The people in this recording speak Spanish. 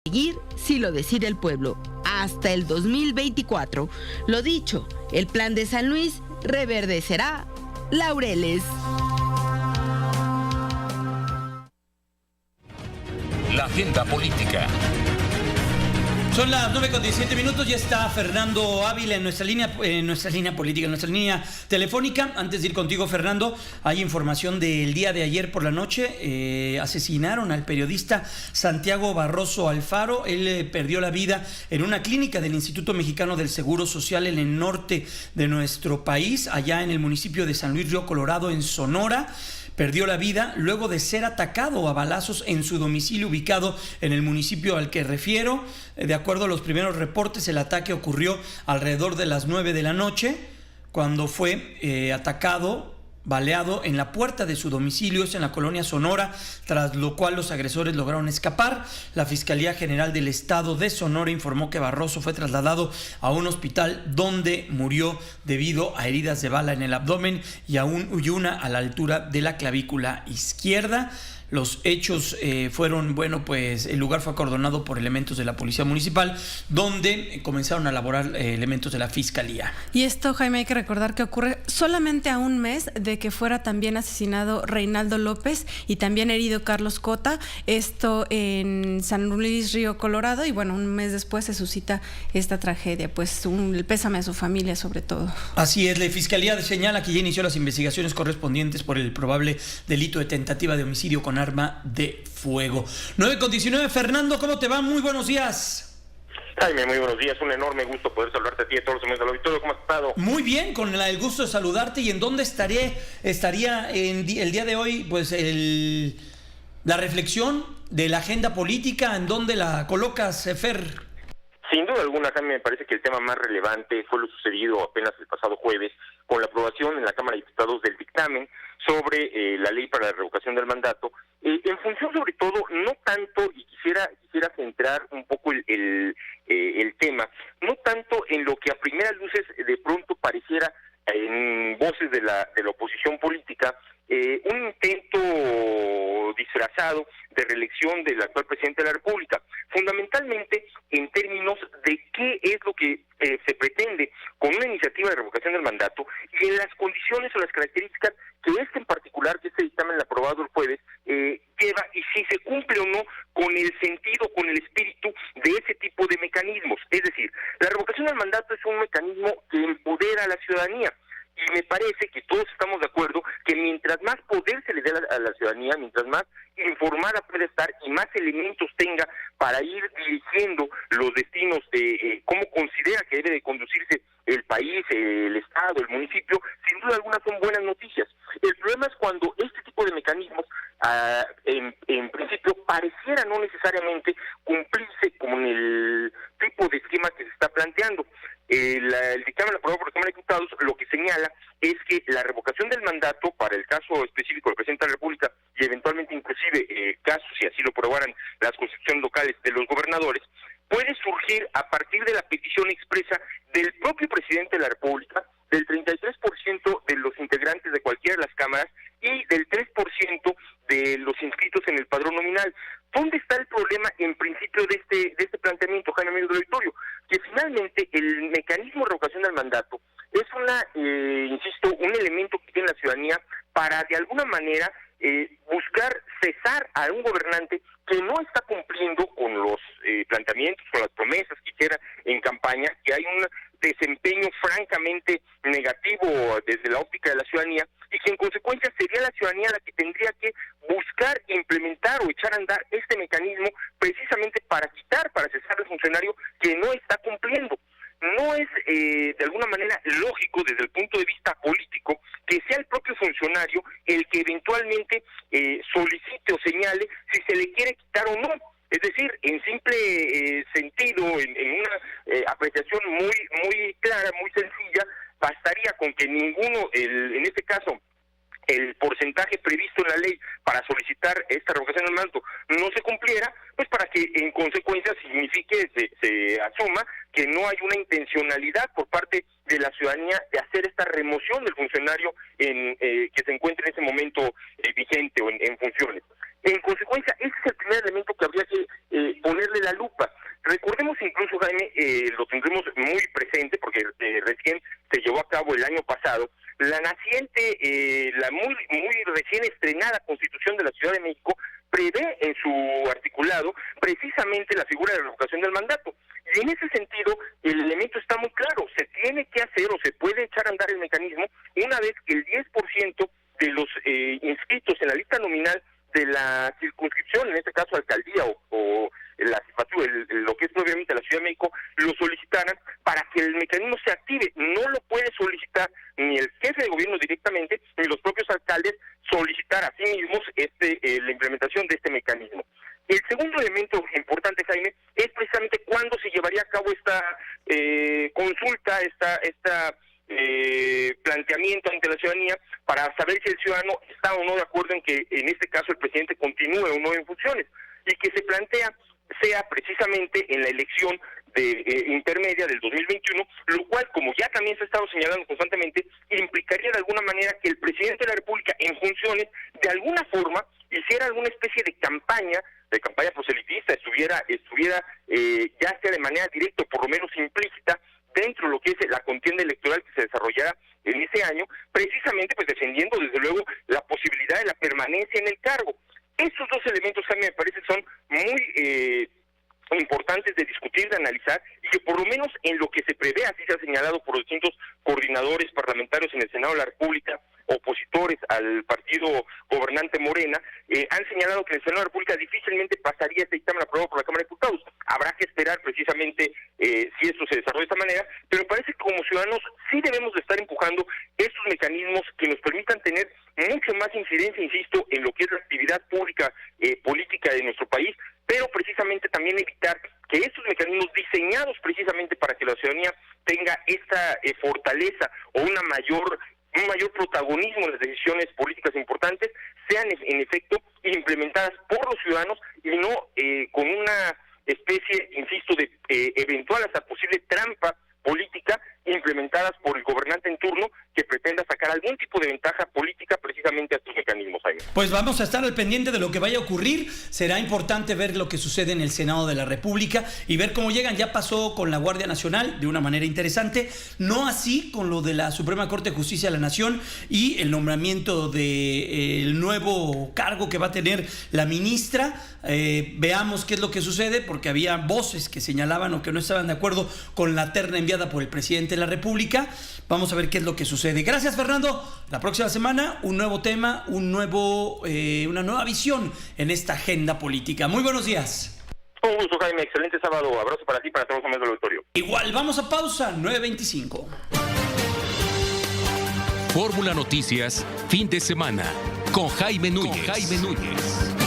seguir si lo decide el pueblo, hasta el 2024. Lo dicho, el plan de San Luis reverdecerá laureles. La agenda política. Son las 9:17, ya está Fernando Ávila en nuestra línea política, en nuestra línea telefónica. Antes de ir contigo, Fernando, hay información del día de ayer por la noche. Asesinaron al periodista Santiago Barroso Alfaro. Él perdió la vida en una clínica del Instituto Mexicano del Seguro Social en el norte de nuestro país, allá en el municipio de San Luis Río Colorado, en Sonora. Perdió la vida luego de ser atacado a balazos en su domicilio ubicado en el municipio al que refiero. De acuerdo a los primeros reportes, el ataque ocurrió alrededor de las 9 de la noche, cuando fue atacado, baleado en la puerta de su domicilio, es en la colonia Sonora, tras lo cual los agresores lograron escapar. La Fiscalía General del Estado de Sonora informó que Barroso fue trasladado a un hospital donde murió debido a heridas de bala en el abdomen y una a la altura de la clavícula izquierda. Los hechos fueron, pues el lugar fue acordonado por elementos de la Policía Municipal, donde comenzaron a laborar elementos de la Fiscalía. Y esto, Jaime, hay que recordar que ocurre solamente a un mes de que fuera también asesinado Reinaldo López y también herido Carlos Cota, esto en San Luis Río Colorado, y bueno, un mes después se suscita esta tragedia, pues el pésame a su familia sobre todo. Así es, la Fiscalía señala que ya inició las investigaciones correspondientes por el probable delito de tentativa de homicidio con arma de fuego. 9:19, Fernando, ¿cómo te va? Muy buenos días. Jaime, muy buenos días, un enorme gusto poder saludarte a ti y a todos los amigos del auditorio. ¿Cómo has estado? Muy bien, con el gusto de saludarte. ¿Y en dónde estaría el día de hoy, pues la reflexión de la agenda política? ¿En dónde la colocas, Fer? Sin duda alguna, Jaime, me parece que el tema más relevante fue lo sucedido apenas el pasado jueves con la aprobación en la Cámara de Diputados del dictamen sobre la ley para la revocación del mandato, en función sobre todo, no tanto, y quisiera centrar un poco el tema, no tanto en lo que a primeras luces de pronto pareciera en voces de la oposición política, un intento disfrazado de reelección del actual presidente de la República, fundamentalmente en términos de qué es lo que se pretende con una iniciativa de revocación del mandato y en las condiciones o las características que en particular, que este dictamen aprobado el jueves, lleva, y si se cumple o no con el sentido, con el espíritu de ese tipo de mecanismos. Es decir, la revocación del mandato es un mecanismo que empodera a la ciudadanía. Y me parece que todos estamos de acuerdo que mientras más poder se le dé a la ciudadanía, mientras más informada puede estar y más elementos tenga para ir dirigiendo los destinos de cómo considera que debe de conducirse el país, el Estado, el municipio, sin duda alguna son buenas noticias. El problema es cuando este tipo de mecanismos, en principio, pareciera no necesariamente cumplirse con el tipo de esquema que se está planteando. El dictamen aprobado por la Cámara de Diputados lo que señala es que la revocación del mandato para el caso específico del presidente de la República y eventualmente inclusive casos, si así lo aprobaran las constituciones locales de los gobernadores, puede surgir a partir de la petición expresa del propio presidente de la República, del 33% de los integrantes de cualquiera de las cámaras y del 3% de los inscritos en el padrón nominal. ¿Dónde está el problema en principio de este planteamiento, Jaime, amigo del auditorio? Que finalmente el mecanismo de revocación del mandato es insisto, un elemento que tiene la ciudadanía para de alguna manera buscar cesar a un gobernante que no está cumpliendo con los planteamientos, con las promesas que hiciera en campaña, que hay un desempeño francamente negativo desde la óptica de la ciudadanía y que en consecuencia sería la ciudadanía la que tendría que buscar implementar o echar a andar este mecanismo precisamente para cesar al funcionario que no está cumpliendo. No es de alguna manera lógico desde el punto de vista político que sea el propio funcionario el que eventualmente solicite o señale si se le quiere quitar o no. Es decir, en simple sentido, en una apreciación muy clara, muy sencilla, bastaría con que ninguno, en este caso, el porcentaje previsto en la ley para solicitar esta revocación del mandato no se cumpliera, pues para que en consecuencia signifique, se asuma que no hay una intencionalidad por parte de la ciudadanía de hacer esta remoción del funcionario que se encuentre en ese momento vigente o en funciones. En consecuencia, ese es el primer elemento que habría que ponerle la lupa. Recordemos incluso, Jaime, lo tendremos muy presente porque recién se llevó a cabo el año pasado, la naciente, la muy recién estrenada Constitución de la Ciudad de México prevé en su articulado precisamente la figura de la revocación del mandato. Y en ese sentido, el elemento está muy claro, se tiene que hacer o se puede echar a andar el mecanismo una vez que el 10% de los inscritos en la lista nominal de la circunscripción, en este caso alcaldía o la jefatura, lo que es propiamente la Ciudad de México, lo solicitaran para que el mecanismo se active. No lo puede solicitar ni el jefe de gobierno directamente, ni los propios alcaldes solicitar a sí mismos la implementación de este mecanismo. El segundo elemento importante, Jaime, es precisamente cuándo se llevaría a cabo esta consulta, esta planteamiento ante la ciudadanía para saber si el ciudadano está o no de acuerdo en que en este caso el presidente continúe o no en funciones, y que se plantea sea precisamente en la elección intermedia del 2021, lo cual, como ya también se ha estado señalando constantemente, implicaría de alguna manera que el presidente de la República en funciones de alguna forma hiciera alguna especie de campaña proselitista, estuviera ya sea de manera directa o por lo menos implícita dentro de lo que es la contienda electoral que se desarrollará en ese año, precisamente pues defendiendo desde luego la posibilidad de la permanencia en el cargo. Esos dos elementos a mí me parece son muy importantes de discutir, de analizar, y que por lo menos en lo que se prevé, así se ha señalado por distintos coordinadores parlamentarios en el Senado de la República, opositores al partido gobernante Morena, han señalado que en el Senado de la República difícilmente pasaría este dictamen aprobado por la Cámara de Diputados. Habrá que esperar precisamente si esto se desarrolla de esta manera, pero parece que como ciudadanos sí debemos de estar empujando estos mecanismos que nos permitan tener mucho más incidencia, insisto, en lo que es la actividad pública política de nuestro país, pero precisamente también evitar que estos mecanismos diseñados precisamente para que la ciudadanía tenga esta fortaleza o un mayor protagonismo en las decisiones políticas importantes sean en efecto implementadas por los ciudadanos y no con una especie, insisto, de eventual hasta posible trampa política implementadas por el gobernante en turno que pretenda sacar algún tipo de ventaja política precisamente a estos mecanismos. Pues vamos a estar al pendiente de lo que vaya a ocurrir. Será importante ver lo que sucede en el Senado de la República y ver cómo llegan. Ya pasó con la Guardia Nacional de una manera interesante, no así con lo de la Suprema Corte de Justicia de la Nación y el nombramiento del nuevo cargo que va a tener la ministra. Veamos qué es lo que sucede, porque había voces que señalaban o que no estaban de acuerdo con la terna enviada por el presidente de la República. Vamos a ver qué es lo que sucede. Gracias, Fernando. La próxima semana un nuevo tema, una nueva visión en esta agenda política. Muy buenos días. Un gusto, Jaime. Excelente sábado. Abrazo para ti, para todos los amigos del auditorio. Igual, vamos a pausa. 9:25. Fórmula Noticias, fin de semana, con Jaime Núñez.